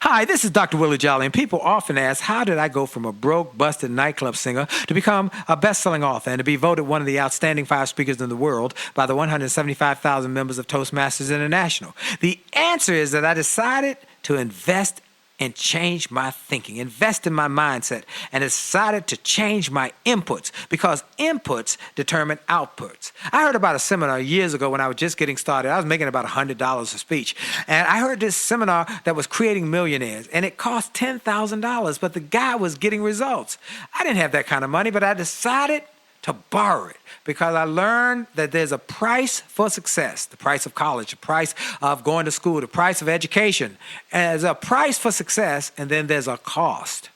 Hi, this is Dr. Willie Jolley, and people often ask, how did I go from a broke, busted nightclub singer to become a best-selling author and to be voted one of the outstanding 5 speakers in the world by the 175,000 members of Toastmasters International? The answer is that I decided to invest and change my thinking, invest in my mindset, and decided to change my inputs, because inputs determine outputs. I heard about a seminar years ago when I was just getting started. I was making about $100 a speech. And I heard this seminar that was creating millionaires, and it cost $10,000, but the guy was getting results. I didn't have that kind of money, but I decided to borrow it because I learned that there's a price for success, the price of college, the price of going to school, the price of education. And there's a price for success, and then there's a cost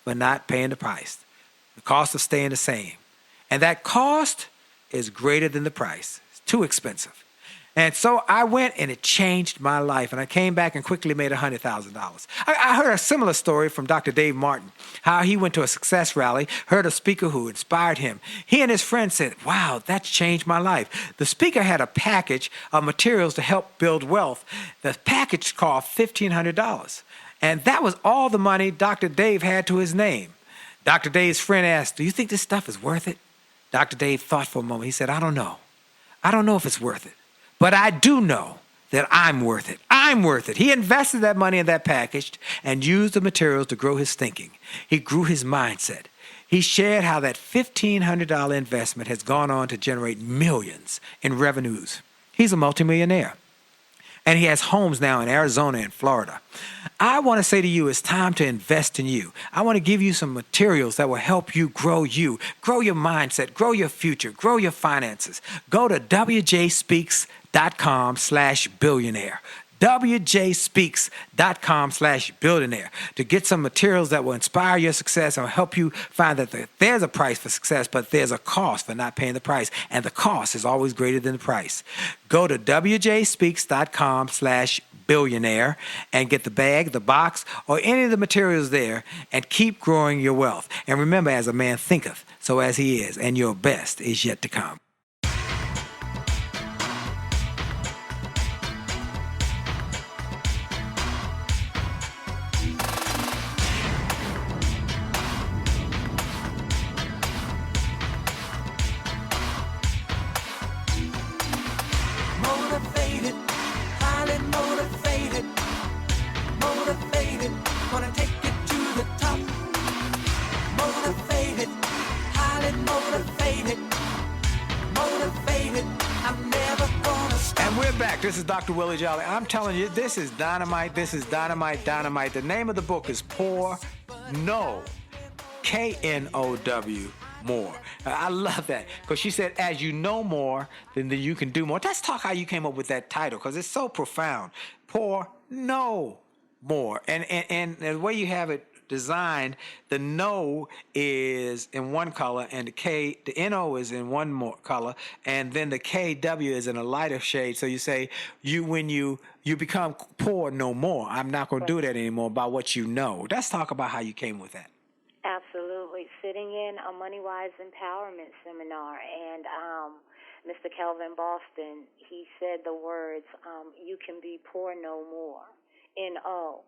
for not paying the price, the cost of staying the same. And that cost is greater than the price. It's too expensive. And so I went, and it changed my life. And I came back and quickly made $100,000. I heard a similar story from Dr. Dave Martin, how he went to a success rally, heard a speaker who inspired him. He and his friend said, wow, that's changed my life. The speaker had a package of materials to help build wealth. The package cost $1,500. And that was all the money Dr. Dave had to his name. Dr. Dave's friend asked, do you think this stuff is worth it? Dr. Dave thought for a moment. He said, I don't know. I don't know if it's worth it. But I do know that I'm worth it. I'm worth it. He invested that money in that package and used the materials to grow his thinking. He grew his mindset. He shared how that $1,500 investment has gone on to generate millions in revenues. He's a multimillionaire. And he has homes now in Arizona and Florida. I want to say to you, it's time to invest in you. I want to give you some materials that will help you, grow your mindset, grow your future, grow your finances. Go to wjspeaks.com/billionaire. wjspeaks.com/billionaire to get some materials that will inspire your success and will help you find that there's a price for success, but there's a cost for not paying the price. And the cost is always greater than the price. Go to wjspeaks.com/billionaire and get the bag, the box, or any of the materials there and keep growing your wealth. And remember, as a man thinketh, so as he is, and your best is yet to come.
Motivated, highly motivated, motivated, gonna take it to the top. Motivated, highly motivated, motivated, I'm never gonna stop.
And we're back. This is Dr. Willie Jolley. I'm telling you, this is dynamite. This is dynamite, dynamite. The name of the book is Poor No, K-N-O-W. More. I love that because she said, as you know more, then you can do more. Let's talk how you came up with that title because it's so profound. Poor, no more. And the way you have it designed, the no is in one color and the N-O is in one more color, and then the K-W is in a lighter shade. So you say, when you become poor no more, I'm not going to do that anymore by what you know. Let's talk about how you came with that.
Absolutely. Sitting in a Money-Wise Empowerment Seminar, and Mr. Kelvin Boston, he said the words, you can be poor no more, N-O.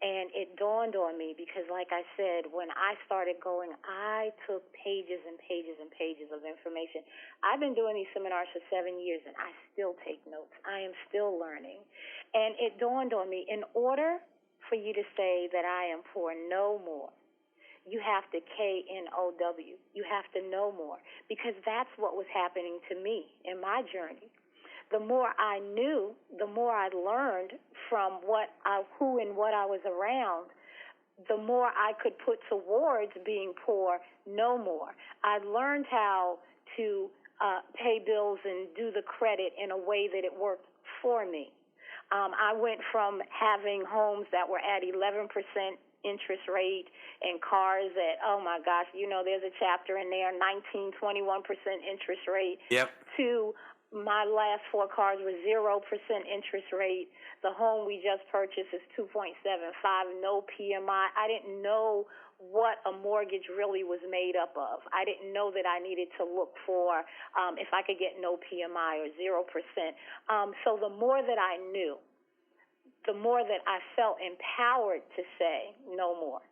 And it dawned on me because, like I said, when I started going, I took pages and pages and pages of information. I've been doing these seminars for 7 years, and I still take notes. I am still learning. And it dawned on me, in order for you to say that I am poor no more, you have to K-N-O-W. You have to know more because that's what was happening to me in my journey. The more I knew, the more I learned from who and what I was around, the more I could put towards being poor no more. I learned how to pay bills and do the credit in a way that it worked for me. I went from having homes that were at 11% interest rate and cars at, oh my gosh, there's a chapter in there, 19, 21% interest rate.
Yep.
To my last 4 cars were 0% interest rate. The home we just purchased is 2.75, no PMI. I didn't know what a mortgage really was made up of. I didn't know that I needed to look for if I could get no PMI or 0%. So the more that I knew, the more that I felt empowered to say no more,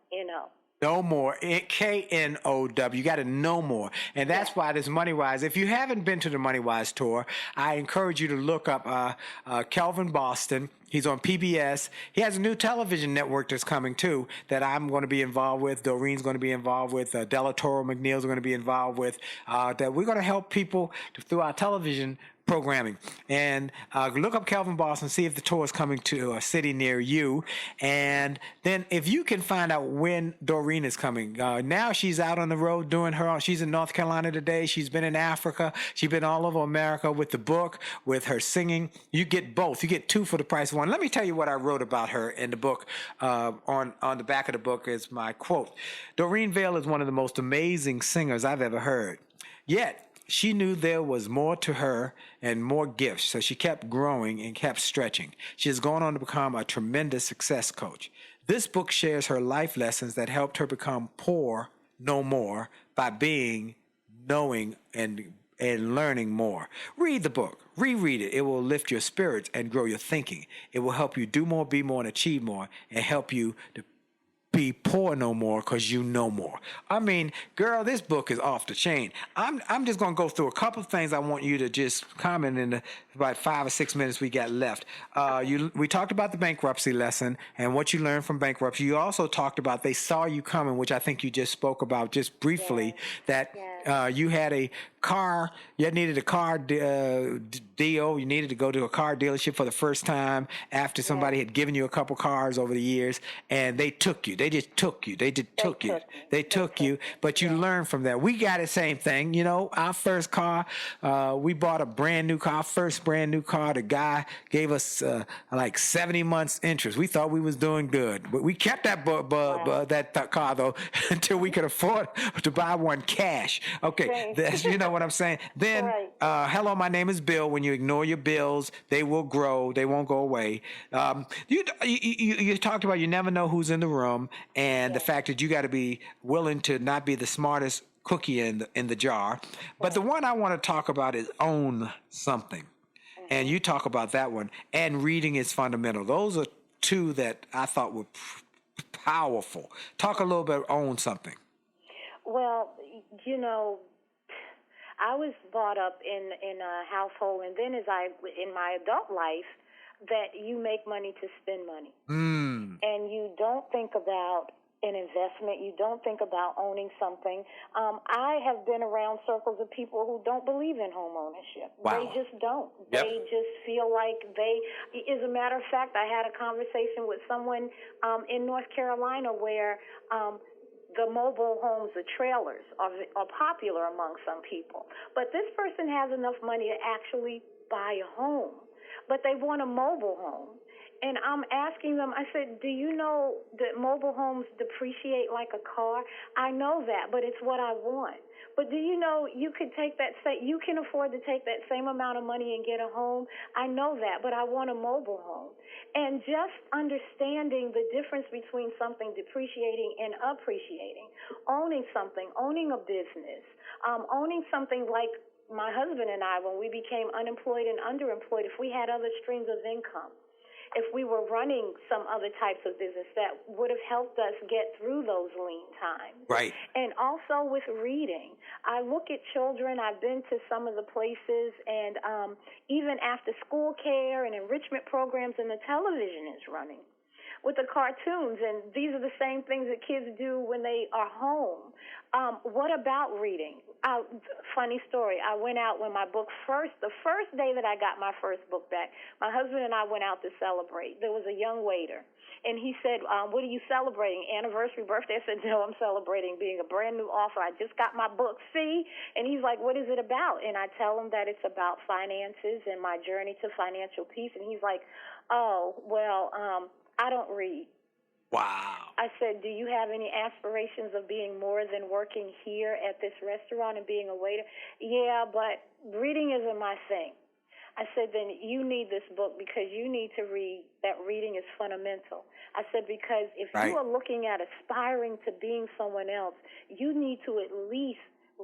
No more. K-N-O-W. You got to know more. And that's why this Money-Wise, if you haven't been to the Money-Wise tour, I encourage you to look up Kelvin Boston. He's on PBS. He has a new television network that's coming, too, that I'm going to be involved with. Doreen's going to be involved with. Della Toro McNeil's going to be involved with. That we're going to help people through our television programming. And look up Kelvin Boston, see if the tour is coming to a city near you. And then if you can find out when Doreen is coming. Now she's out on the road doing she's in North Carolina today. She's been in Africa. She's been all over America with the book, with her singing. You get both. You get two for the price of one. Let me tell you what I wrote about her in the book. On the back of the book is my quote. Doreen Vail is one of the most amazing singers I've ever heard. Yet, she knew there was more to her and more gifts, so she kept growing and kept stretching. She has gone on to become a tremendous success coach. This book shares her life lessons that helped her become poor no more by being, knowing, and learning more. Read the book. Reread it. It will lift your spirits and grow your thinking. It will help you do more, be more, and achieve more, and help you to be poor no more because you know more. I mean, girl, this book is off the chain. I'm just going to go through a couple of things I want you to just comment in the about 5 or 6 minutes we got left. We talked about the bankruptcy lesson and what you learned from bankruptcy. You also talked about they saw you coming, which I think you just spoke about just briefly, that you had a car, you needed a car deal, you needed to go to a car dealership for the first time after somebody had given you a couple cars over the years, and they took you. They just took you. They took you, but you learned from that. We got the same thing. You know, our first car, we bought a brand new car, first brand new car. The guy gave us like 70 months interest. We thought we was doing good, but we kept that that car though until we could afford to buy one cash. Okay, that's, you know what I'm saying. Then, hello, my name is Bill. When you ignore your bills, they will grow. They won't go away. You talked about you never know who's in the room, and the fact that you got to be willing to not be the smartest cookie in the jar. But the one I want to talk about is own something. And you talk about that one. And reading is fundamental. Those are two that I thought were powerful. Talk a little bit, own something.
Well, you know, I was brought up in a household, and then in my adult life, that you make money to spend money. And you don't think about an investment. You don't think about owning something. I have been around circles of people who don't believe in home ownership.
Wow.
They just don't.
Yep.
They just feel like as a matter of fact, I had a conversation with someone in North Carolina where the mobile homes, the trailers, are popular among some people. But this person has enough money to actually buy a home, but they want a mobile home. And I'm asking them, I said, do you know that mobile homes depreciate like a car? I know that, but it's what I want. But do you know you could take you can afford to take that same amount of money and get a home? I know that, but I want a mobile home. And just understanding the difference between something depreciating and appreciating, owning something, owning a business, owning something like my husband and I, when we became unemployed and underemployed, if we had other streams of income, if we were running some other types of business that would have helped us get through those lean times.
Right.
And also with reading, I look at children. I've been to some of the places, and even after school care and enrichment programs, and the television is running with the cartoons, and these are the same things that kids do when they are home. What about reading? Funny story. I went out when my book the first day that I got my first book back, my husband and I went out to celebrate. There was a young waiter, and he said, what are you celebrating? Anniversary, birthday? I said, no, I'm celebrating being a brand new author. I just got my book, see? And he's like, what is it about? And I tell him that it's about finances and my journey to financial peace. And he's like, oh, well, I don't read.
Wow.
I said, do you have any aspirations of being more than working here at this restaurant and being a waiter? Yeah, but reading isn't my thing. I said, then you need this book because you need to read. That reading is fundamental. I said, because if you are looking at aspiring to being someone else, you need to at least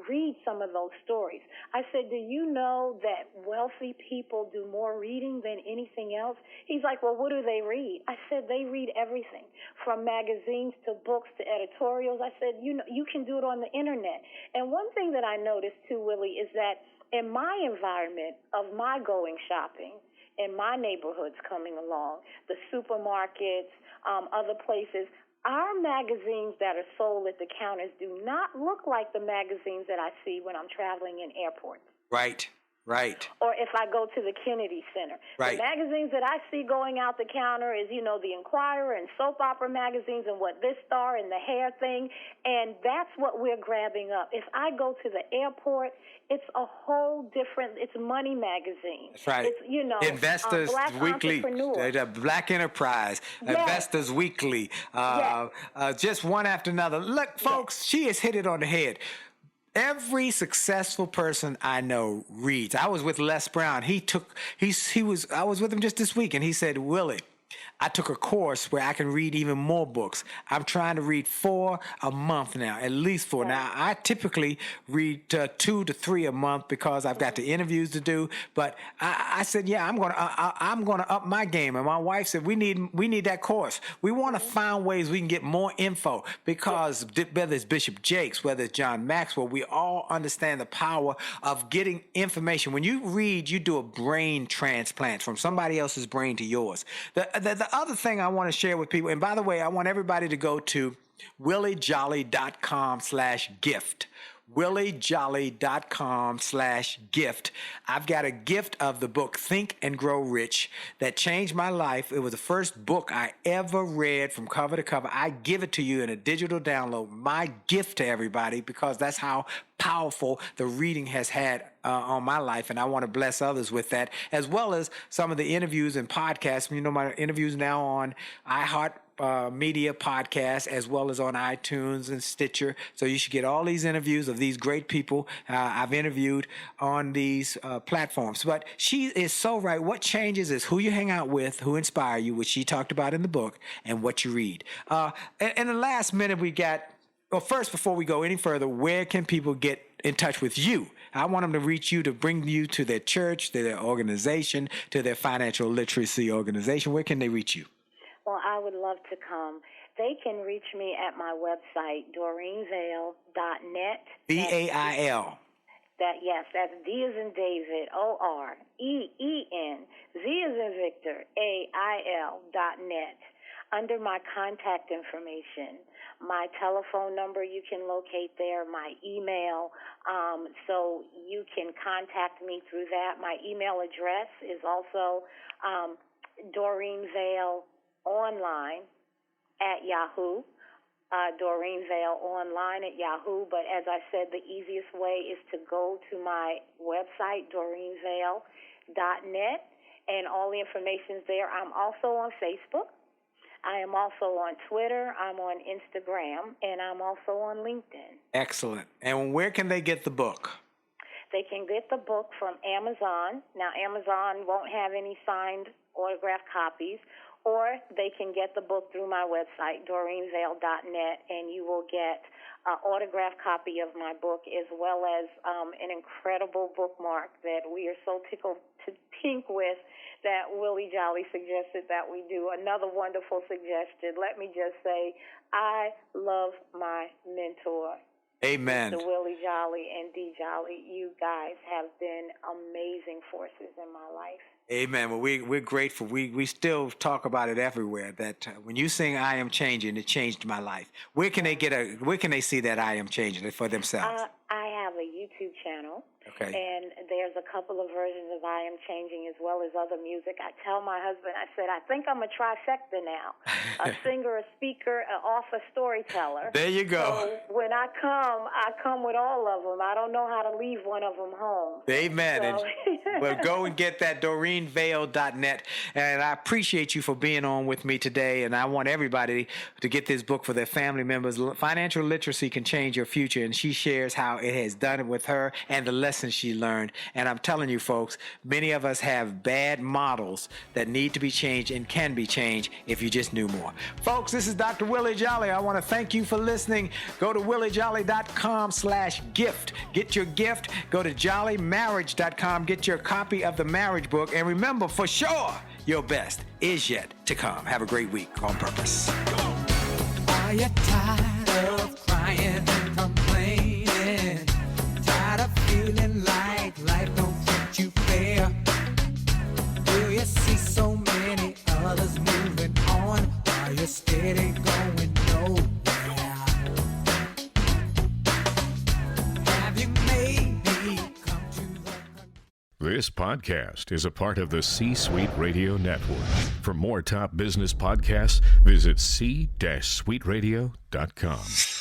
read some of those stories. I said, do you know that wealthy people do more reading than anything else? He's like, well, what do they read? I said, they read everything from magazines to books to editorials. I said, you know, you can do it on the internet. And one thing that I noticed too, Willie, is that in my environment of my going shopping, in my neighborhoods coming along, the supermarkets, other places, our magazines that are sold at the counters do not look like the magazines that I see when I'm traveling in airports.
Right. Right.
Or if I go to the Kennedy Center.
Right.
The magazines that I see going out the counter is, the Inquirer and soap opera magazines and What This Star and the hair thing, and that's what we're grabbing up. If I go to the airport, it's a whole different, it's Money Magazine.
That's right.
It's,
Investors
Black
Weekly,
Entrepreneur.
the Black Enterprise,
Yes.
Investors Weekly, just one after another. Look, folks, she has hit it on the head. Every successful person I know reads. I was with Les Brown. I was with him just this week, and he said, Willie, I took a course where I can read even more books. I'm trying to read 4 a month now, at least 4. Now, I typically read 2 to 3 a month because I've got the interviews to do. But I said, yeah, I'm gonna up my game. And my wife said, we need that course. We want to find ways we can get more info because whether it's Bishop Jakes, whether it's John Maxwell, we all understand the power of getting information. When you read, you do a brain transplant from somebody else's brain to yours. The other thing I want to share with people, and by the way, I want everybody to go to williejolly.com/gift. williejolly.com/gift. I've got a gift of the book Think and Grow Rich that changed my life. It was the first book I ever read from cover to cover. I give it to you in a digital download. My gift to everybody because that's how powerful the reading has had on my life, and I want to bless others with that, as well as some of the interviews and podcasts. My interviews now on iHeart Media Podcast, as well as on iTunes and Stitcher. So you should get all these interviews of these great people I've interviewed on these platforms. But she is so right. What changes is who you hang out with, who inspire you, which she talked about in the book, and what you read. In the last minute we got, well, first, before we go any further, where can people get in touch with you? I want them to reach you, to bring you to their church, to their organization, to their financial literacy organization. Where can they reach you?
Well, I would love to come. They can reach me at my website, DoreenVail.net.
VAIL.
That's D as in David, OREEN, Z as in Victor, AIL.net. Under my contact information, my telephone number you can locate there, my email, so you can contact me through that. My email address is also Doreen Vail Online at Yahoo. Doreen Vail Online at Yahoo. But as I said, the easiest way is to go to my website, DoreenVail.net, and all the information's there. I'm also on Facebook. I am also on Twitter, I'm on Instagram, and I'm also on LinkedIn.
Excellent. And where can they get the book?
They can get the book from Amazon. Now, Amazon won't have any signed autographed copies, or they can get the book through my website, DoreenVail.net, and you will get an autographed copy of my book as well as an incredible bookmark that we are so tickled to pink with that Willie Jolley suggested that we do. Another wonderful suggestion. Let me just say, I love my mentor.
Amen.
Mr. Willie Jolley and D. Jolley. You guys have been amazing forces in my life.
Amen. Well, we're grateful. We still talk about it everywhere. That when you sing "I Am Changing," it changed my life. Where can they see that "I Am Changing" for themselves?
I have a YouTube channel.
Okay.
And there's a couple of versions of I Am Changing as well as other music. I tell my husband, I said, I think I'm a trifecta now. A singer, a speaker, an author, storyteller.
There you go.
So when I come with all of them. I don't know how to leave one of them home.
Amen.
So.
Well, go and get that, DoreenVail.net. And I appreciate you for being on with me today. And I want everybody to get this book for their family members. Financial literacy can change your future. And she shares how it has done it with her and the lessons she learned. And I'm telling you, folks, many of us have bad models that need to be changed and can be changed if you just knew more. Folks, this is Dr. Willie Jolley. I want to thank you for listening. Go to williejolly.com/gift. Get your gift. Go to jollymarriage.com. Get your copy of the marriage book. And remember, for sure, your best is yet to come. Have a great week on purpose.
Are you tired of crying and complaining? Tired of feeling like life don't treat you fair? Do you see so many others moving on while you're steady going nowhere? Have you maybe come to the
This podcast is a part of the C-Suite Radio Network. For more top business podcasts, visit c-suiteradio.com.